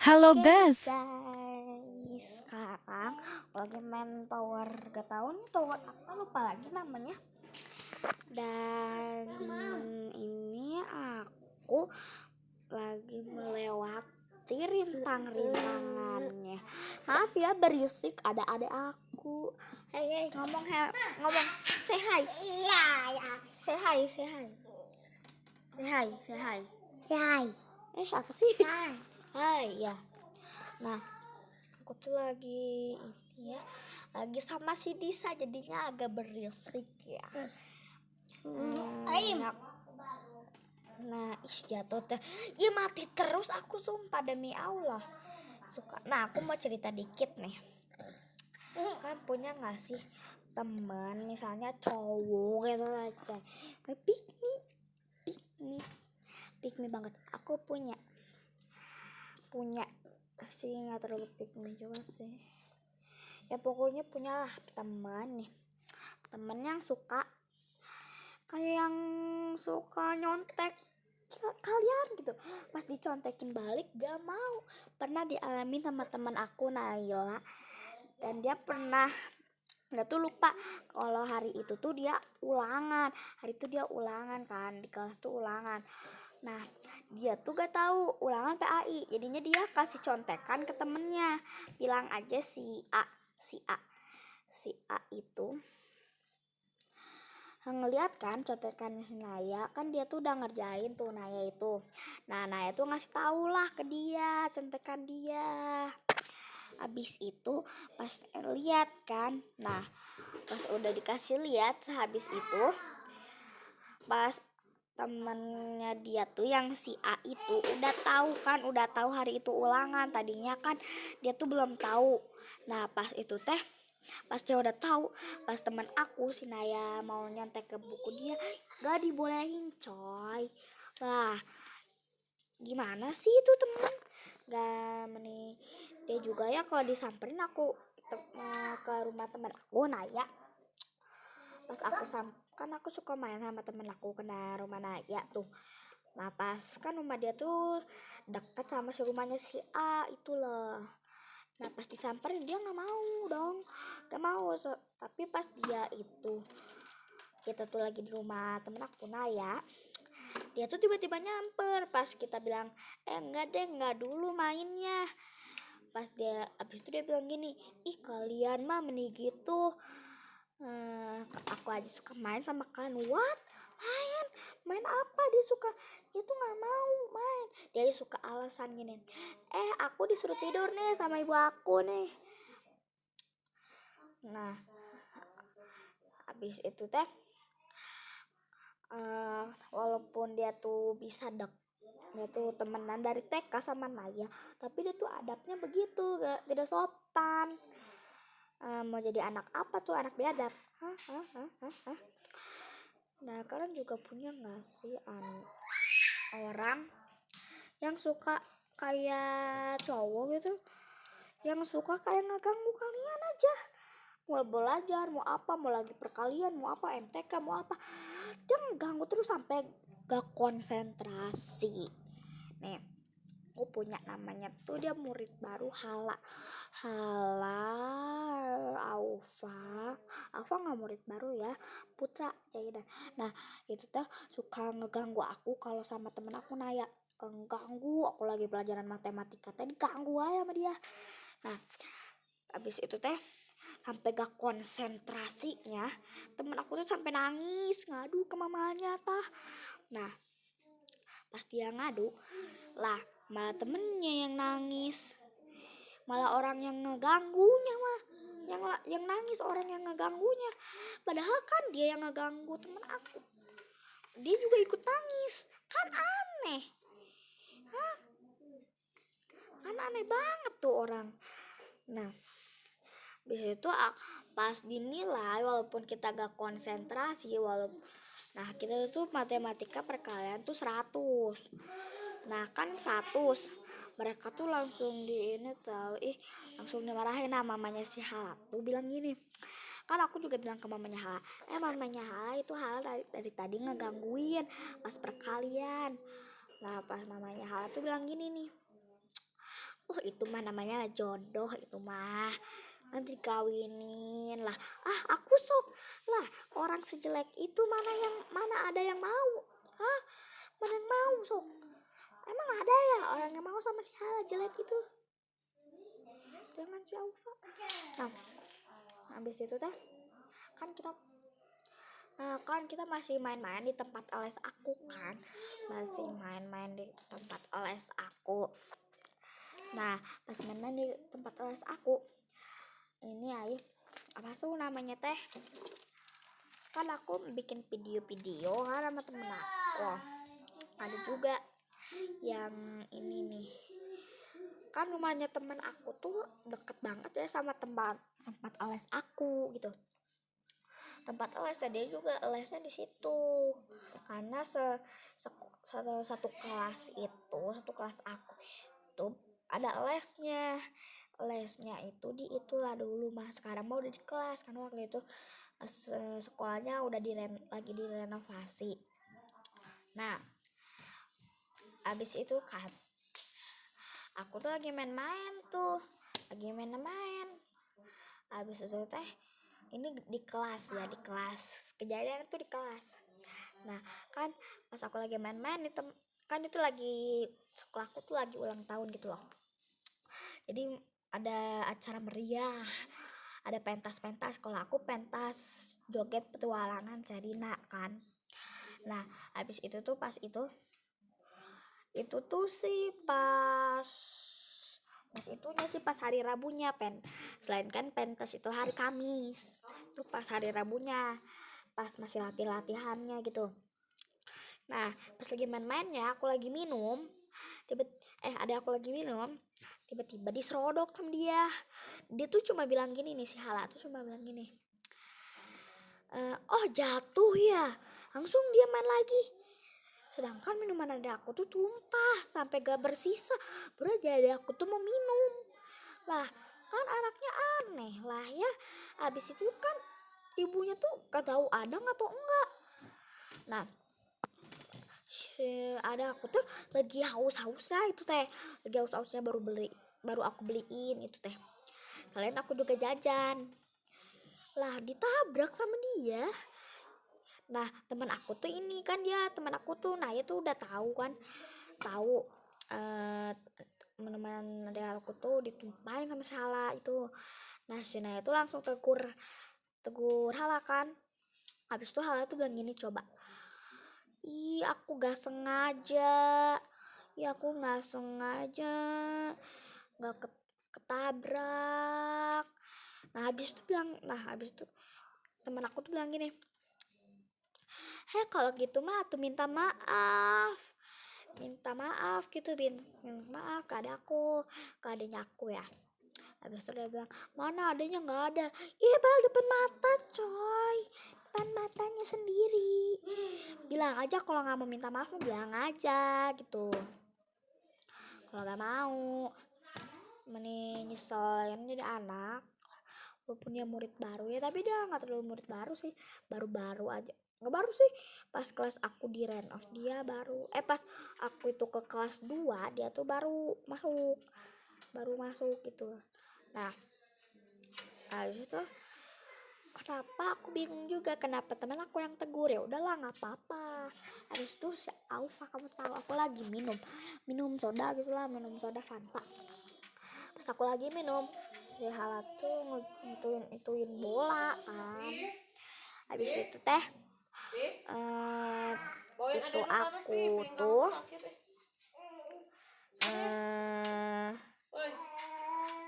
Halo Oke Bes, guys, sekarang lagi main tower, gak tau nih tower apa, lupa lagi namanya. Dan ini aku lagi melewati rintang-rintangannya. Maaf ya berisik, ada aku. Hei ngomong, ngomong, say hi. Iya ya. Say hi, say hi. Say hi, say hi. Say hi. Apa sih? Hai ya. Nah, aku tuh lagi ini ya, lagi sama si Disa, jadinya agak berisik ya. Nah, jatuh teh. Ya mati terus aku, sumpah demi Allah. Suka. Nah, aku mau cerita dikit nih. Kan punya nggak sih teman, misalnya cowok gitu aja, pick me banget. Aku punya sih, nggak terlalu pick me juga sih. Ya pokoknya punyalah teman nih, temen yang suka nyontek kalian gitu. Pas dicontekin balik gak mau. Pernah dialami sama teman aku, Naila. Dan dia tuh lupa kalau hari itu tuh dia ulangan. Kan, di kelas tuh ulangan. Nah, dia tuh gak tahu ulangan PAI. Jadinya dia kasih contekan ke temennya. Bilang aja si A itu ngeliat kan contekannya si Naya, kan dia tuh udah ngerjain tuh Naya itu. Nah, Naya tuh ngasih tau lah ke dia contekan dia. Abis itu pas lihat kan, nah pas udah dikasih lihat, sehabis itu pas temennya dia tuh yang si A itu udah tahu hari itu ulangan. Tadinya kan dia tuh belum tahu. Nah, pas itu teh, pas dia udah tahu, pas teman aku si Naya mau nyontek ke buku dia, gak dibolehin coy. Lah, gimana sih itu temen? Gak meni dia juga ya kalau disamperin aku ke rumah teman aku Naya. Pas kan aku suka main sama temen aku ke rumah Naya tuh. Nah, pas kan rumah dia tuh deket sama si rumahnya si A itu loh. Nah, pas disamperin dia nggak mau dong, nggak mau. Tapi pas kita tuh lagi di rumah temen aku Naya, dia tuh tiba-tiba nyamper. Pas kita bilang enggak deh, enggak dulu mainnya. Pas abis itu dia bilang gini, ih kalian mah meni gitu, aku aja suka main sama kalian. What? Main apa? Dia tuh nggak mau main. Dia suka alasan gini, aku disuruh tidur nih sama ibu aku nih. Nah, habis itu teh, walaupun dia tuh dia tuh temenan dari TK sama Naya, tapi dia tuh adabnya begitu, tidak sopan. Mau jadi anak apa tuh, anak biadab? Nah, kalian juga punya nggak sih orang yang suka kayak cowok gitu, yang suka kayak ngeganggu kalian aja, mau belajar, mau apa, mau lagi perkalian, mau apa, MTK, mau apa, dia ngeganggu terus sampai gak konsentrasi. Nih, aku punya namanya tuh, dia murid baru, Hala Aufa nggak murid baru ya, Putra Jaidan. Nah, itu tuh suka ngeganggu aku kalau sama temen aku Naya. Ganggu aku lagi pelajaran matematika, tadi ganggu aja sama dia. Nah, abis itu teh sampai gak konsentrasinya, temen aku tuh sampai nangis ngadu ke mamanya tah. Nah, pas dia ngadu lah, malah temennya yang nangis, malah orang yang ngeganggunya mah yang nangis, orang yang ngeganggunya. Padahal kan dia yang ngeganggu temen aku, dia juga ikut nangis. Kan aneh, kan aneh banget tuh orang. Nah, bisa itu pas dinilai, walaupun kita gak konsentrasi, nah kita tuh matematika perkalian tuh 100. Nah kan 100, mereka tuh langsung langsung dimarahin. Nah, mamanya si Hala tuh bilang gini, kan aku juga bilang ke mamanya Hala, mamanya Hala itu dari tadi ngegangguin pas perkalian. Nah, pas mamanya Hala tuh bilang gini nih, Oh itu mah namanya jodoh itu mah, nanti kawinin lah. Aku sok lah, orang sejelek itu mana ada yang mau. Mana yang mau sok, emang ada ya orang yang mau sama si Hala jelek itu, jangan si Aufa. Nah habis itu teh kan kita masih main-main di tempat les aku kan, masih main-main di tempat les aku. Nah pas main-main di tempat les aku ini apa tuh namanya teh, kan aku bikin video-video kan sama temen aku. Ada juga yang ini nih, kan rumahnya temen aku tuh deket banget ya sama tempat les aku gitu. Tempat lesnya dia juga lesnya di situ, karena satu kelas aku itu ada lesnya itu di itulah dulu mah, sekarang mah udah di kelas karena waktu itu sekolahnya udah lagi direnovasi. Nah abis itu kan aku tuh lagi main-main abis itu teh ini di kelas kejadian itu di kelas. Nah kan pas aku lagi main-main kan itu lagi sekolahku tuh lagi ulang tahun gitu loh, jadi ada acara meriah, ada pentas kalau aku pentas joget petualangan Sherina kan. Nah habis itu tuh pas itu tuh sih pas itunya sih pas hari Rabunya selain kan pentas itu hari Kamis, itu pas hari Rabunya pas masih latihannya gitu. Nah pas lagi main-mainnya aku lagi minum, tiba-tiba diserodok sama dia tuh cuma bilang gini nih, si Hala tuh cuma bilang gini, oh jatuh ya, langsung dia main lagi. Sedangkan minuman adik aku tuh tumpah sampai gak bersisa, bro. Jadi aku tuh mau minum lah, kan anaknya aneh lah ya. Habis itu kan ibunya tuh gak tahu ada atau enggak. Nah ada aku tuh lagi haus-hausnya itu teh, baru aku beliin itu teh, selain aku juga jajan lah, ditabrak sama dia. Nah teman aku tuh Naya tuh udah tahu teman-teman dari aku tuh ditumpahin sama Hala itu. Nah si Naya tuh langsung tegur Hala kan. Habis itu Hala tuh bilang gini, coba, aku gak sengaja, gak ketabrak. Nah habis itu teman aku tuh bilang gini, kalau gitu mah tuh minta maaf gitu, minta maaf ke adanya aku ya. Habis itu dia bilang, mana adanya nggak ada. Padahal depan mata coy, depan matanya sendiri. Bilang aja kalau nggak mau minta maaf, bilang aja gitu. Kalau nggak mau nyeselin jadi anak, walaupun dia murid baru ya, tapi dia nggak terlalu murid baru sih, baru aja. Nggak baru sih, pas kelas aku di renov dia baru, pas aku itu ke kelas 2 dia tuh baru masuk gitu. Nah habis itu kenapa aku bingung juga kenapa teman aku yang tegur, ya udahlah nggak apa-apa. Habis itu si Aufa, kamu tahu aku lagi minum soda gitulah, minum soda Fanta. Pas aku lagi minum, si Hala tuh ngituin bola kan. Habis itu teh itu aku tuh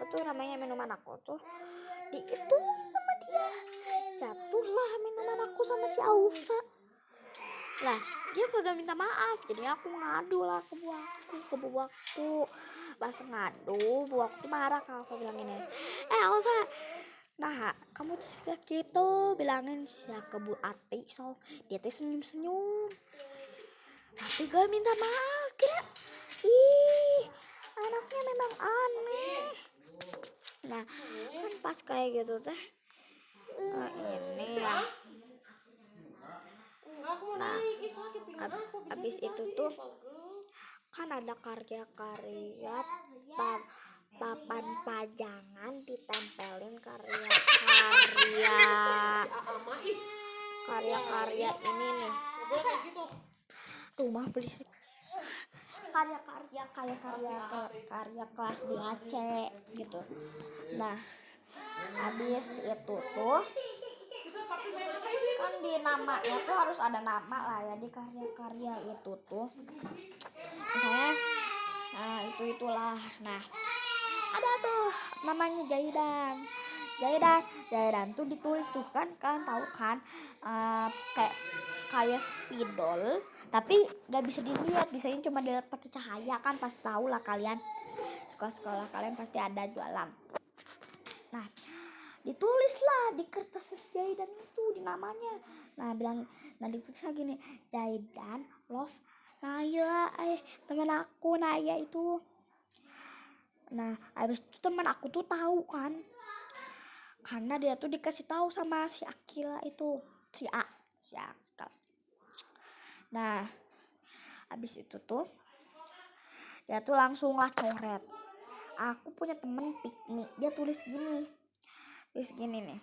apa tuh namanya, minuman aku tuh diituin sama dia, jatuhlah minuman aku sama si Aufa. Lah dia kagak minta maaf, jadi aku ngadu lah ke buahku. Pas ngadu, buahku marah, kalau aku bilang ini, Aufa, nah kamu gitu bilangin sih ke Bu Ati, so dia teh senyum tapi gak minta maaf, kira anaknya memang aneh. Nah kan pas kayak gitu teh ini lah. Nah habis itu tuh kan ada karya karya ini nih. Rumah berisik. Karya kelas 2C gitu. Nah, habis itu tuh kan di namanya tuh harus ada nama lah ya di karya-karya itu tuh. Misalnya itulah. Nah, ada tuh namanya Jaidan tuh ditulis tuh kan tahu kan, kayak spidol tapi nggak bisa dilihat, bisanya cuma dilihat pakai cahaya kan, pasti tahu lah kalian, sekolah kalian pasti ada jualan. Nah, ditulislah di kertas Jaidan itu di namanya. Nah ditulisnya gini, Jaidan love Naya, teman aku Naya itu. Nah, habis itu teman aku tuh tahu kan, karena dia tuh dikasih tahu sama si Akila itu, si A sekali. Nah, habis itu tuh dia tuh langsung lah coret. Aku punya temen Pikmi, dia tulis gini nih,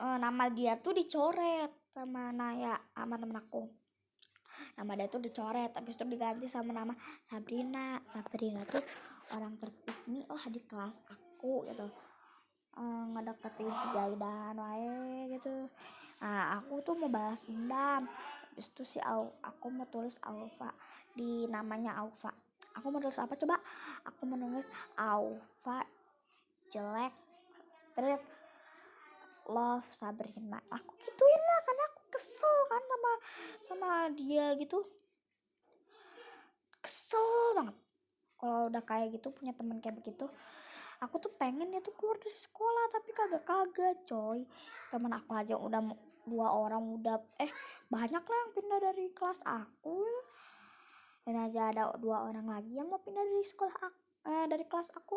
nama dia tuh dicoret sama Naya, sama temen aku. Nama dia tuh dicoret, habis itu diganti sama nama Sabrina tuh orang terpikmi lah di kelas aku gitu, ngedeketin si Jaidan wae gitu. Nah, aku tuh mau balas dendam. Habis itu aku mau tulis Alfa, di namanya Alfa. Aku mau tulis apa coba? Aku mau nulis Alfa jelek strip love Sabrina. Aku gituin lah karena aku kesel kan sama dia gitu. Kesel banget kalau udah kayak gitu, punya temen kayak begitu. Aku tuh pengen dia tuh keluar dari sekolah, tapi kagak coy. Temen aku aja udah 2 orang udah banyak lah yang pindah dari kelas aku. Dan aja ada 2 orang lagi yang mau pindah dari dari kelas aku,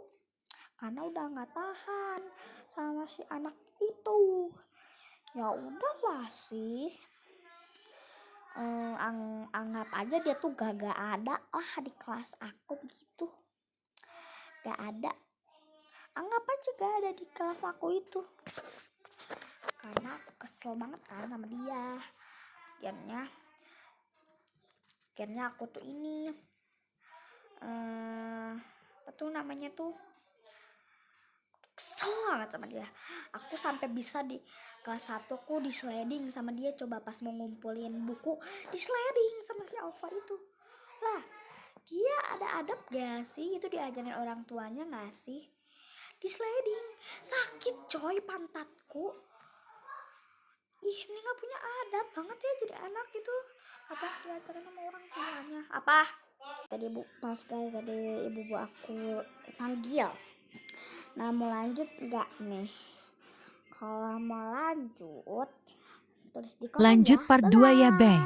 karena udah nggak tahan sama si anak itu. Ya udahlah sih, anggap aja dia tuh gak ada lah di kelas aku begitu. Gak ada, anggap aja gak ada di kelas aku itu, karena aku kesel banget kan sama dia. Akhirnya aku tuh ini apa tuh namanya tuh, kesel banget sama dia. Aku sampai bisa di kelas 1 aku di sliding sama dia, coba pas mau ngumpulin buku di sliding sama si Alfa itu. Lah, dia ada adab gak sih? Itu diajarin orang tuanya gak sih? Di sliding sakit coy pantatku. Ini gak punya adab banget ya jadi anak gitu. Apa diajarin sama orang tuanya? Apa? Tadi maaf guys, tadi ibu aku panggil. Nah, mau lanjut gak nih? Kalau mau lanjut, tulis di komen lanjut ya. part 2 ya, Bang.